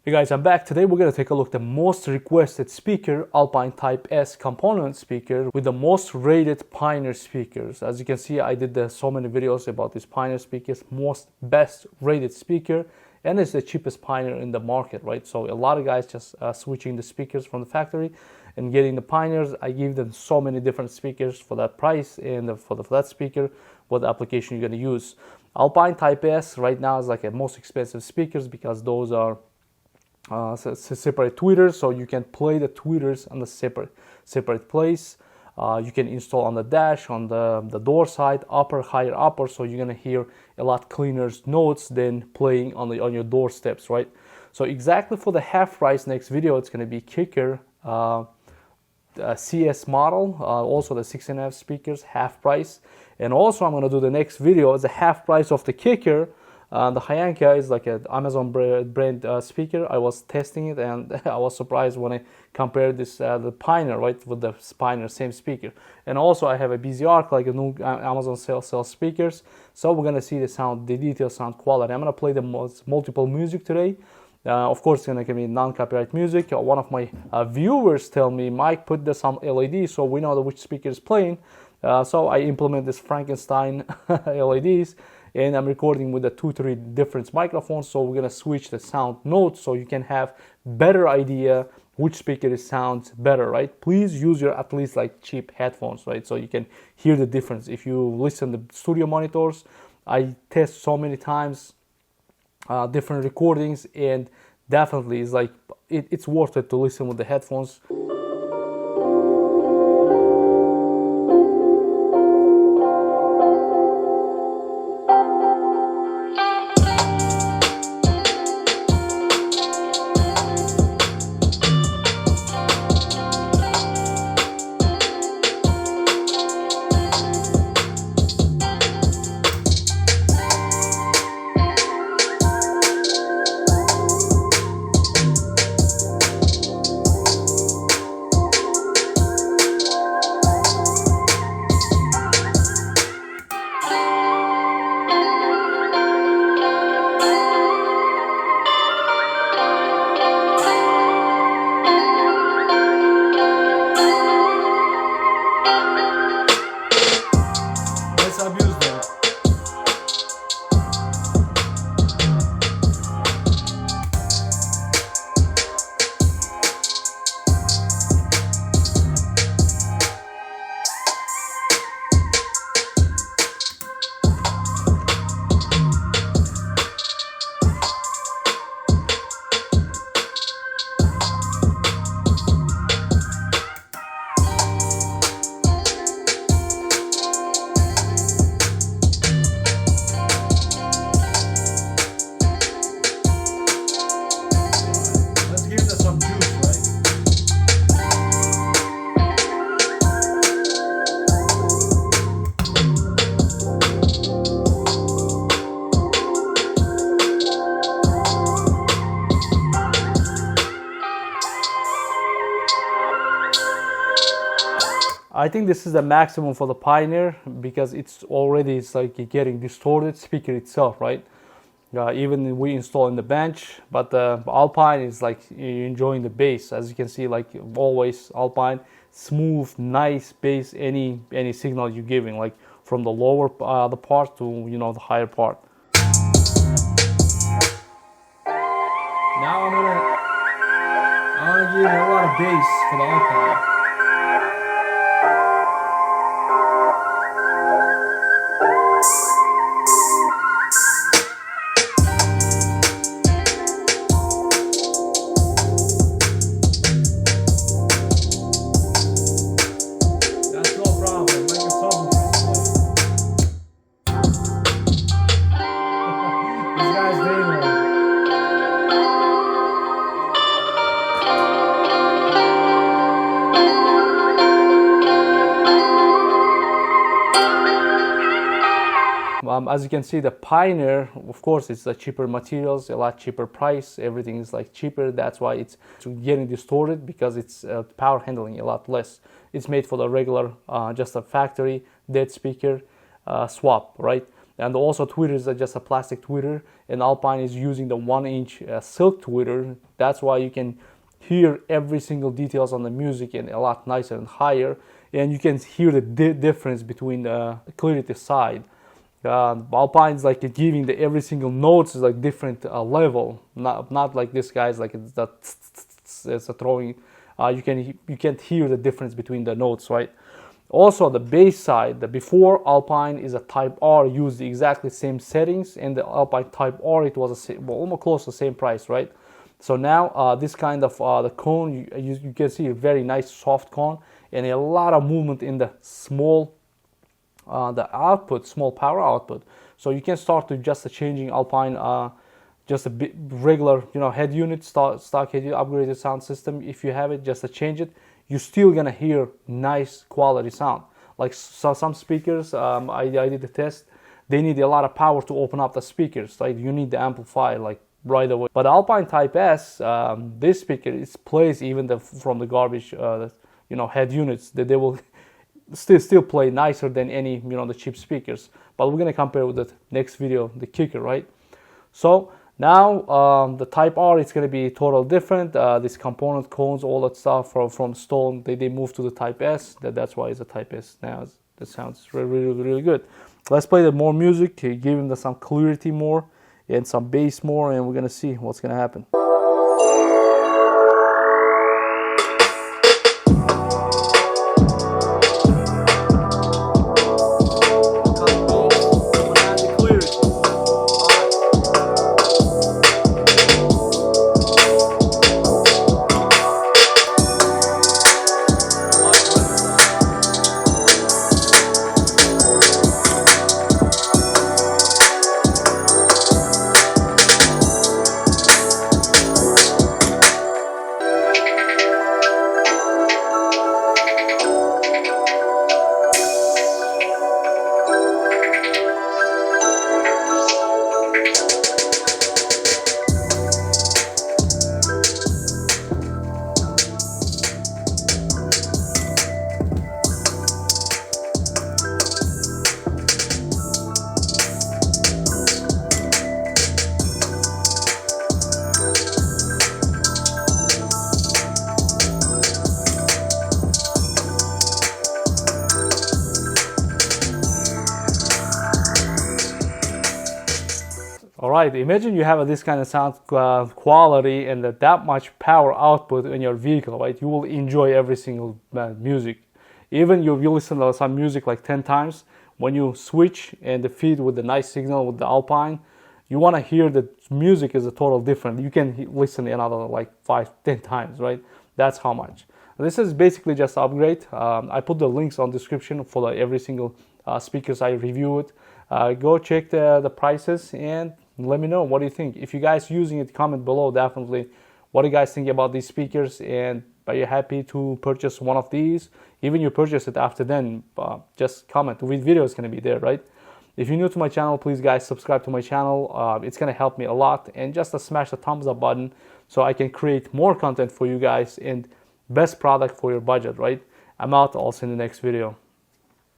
Hey guys, I'm back. Today we're going to take a look at the most requested speaker, Alpine Type S component speaker with the most rated Pioneer speakers. As you can see, I did so many videos about these Pioneer speakers, best rated speaker, and it's the cheapest Pioneer in the market, right? So a lot of guys just switching the speakers from the factory and getting the Pioneers. I give them so many different speakers for that price and for that speaker, what application you're going to use. Alpine Type S right now is like the most expensive speakers because those are separate tweeters, so you can play the tweeters on the separate place. You can install on the dash, on the door side, higher upper, so you're gonna hear a lot cleaner notes than playing on your doorsteps, right? So exactly for the half price, next video it's gonna be kicker CS model, also the 6.5 speakers, half price. And also I'm gonna do the next video is the half price of the kicker. The Hyanka is like an Amazon brand speaker. I was testing it and I was surprised when I compared this the Pioneer, right, with the Pioneer, same speaker. And also I have a BZR, like a new Amazon sells speakers. So we're gonna see the sound, the detailed sound quality. I'm gonna play the multiple music today. Of course, it's gonna give me non-copyright music. One of my viewers tell me, Mike, put some LED so we know which speaker is playing. So I implement this Frankenstein LEDs. And I'm recording with the 2-3 different microphones, so we're gonna switch the sound notes so you can have better idea which speaker sounds better, right? Please use your at least like cheap headphones, right? So you can hear the difference. If you listen to studio monitors, I test so many times different recordings, and definitely it's like it's worth it to listen with the headphones. I think this is the maximum for the Pioneer because it's like getting distorted speaker itself, right? Even we install in the bench, but the Alpine is like you're enjoying the bass. As you can see, like always Alpine, smooth, nice bass, any signal you're giving, like from the lower the part to the higher part. Now I'm gonna give a lot of bass for the Alpine. As you can see, the Pioneer, of course, it's a cheaper materials, a lot cheaper price. Everything is like cheaper. That's why it's getting distorted, because it's power handling a lot less. It's made for the regular, just a factory dead speaker swap, right? And also tweeters are just a plastic tweeter, and Alpine is using the 1-inch silk tweeter. That's why you can hear every single details on the music and a lot nicer and higher, and you can hear the difference between the clarity side. Alpine's like giving the every single notes is like different level, not like this guy's like it's a throwing. You can't hear the difference between the notes, right? Also the bass side, the before Alpine is a Type R, used exactly same settings, and the Alpine Type R, it was almost close to the same price, right? So now this kind of the cone, you can see a very nice soft cone and a lot of movement in the small the output, small power output. So you can start to just changing Alpine just a bit regular, head unit, stock head unit, upgraded sound system. If you have it, just to change it, you're still gonna hear nice quality sound. Like some speakers, I did the test, they need a lot of power to open up the speakers. Like you need the amplifier like right away. But Alpine Type S, this speaker, it plays even from the garbage, head units. They will still play nicer than any, the cheap speakers. But we're gonna compare with the next video, the kicker, right? So now the Type R, it's gonna be total different. This component cones, all that stuff from Stone, they moved to the Type S. That's why it's a Type S now. That sounds really good. Let's play the more music, give him some clarity more and some bass more, and we're gonna see what's gonna happen. All right, imagine you have this kind of sound quality and that much power output in your vehicle, right? You will enjoy every single music. Even you listen to some music like 10 times, when you switch and the feed with the nice signal with the Alpine, you want to hear the music is a total different. You can listen another like 5-10 times, right? That's how much. This is basically just upgrade. I put the links on description for every single speakers I review it. Go check the prices and let me know what do you think. If you guys using it, comment below definitely what do you guys think about these speakers, and are you happy to purchase one of these? Even you purchase it after then, just comment. The video is going to be there, right? If you're new to my channel, please guys subscribe to my channel. It's going to help me a lot, and just smash the thumbs up button so I can create more content for you guys and best product for your budget, right? I'm out. I'll see you in the next video.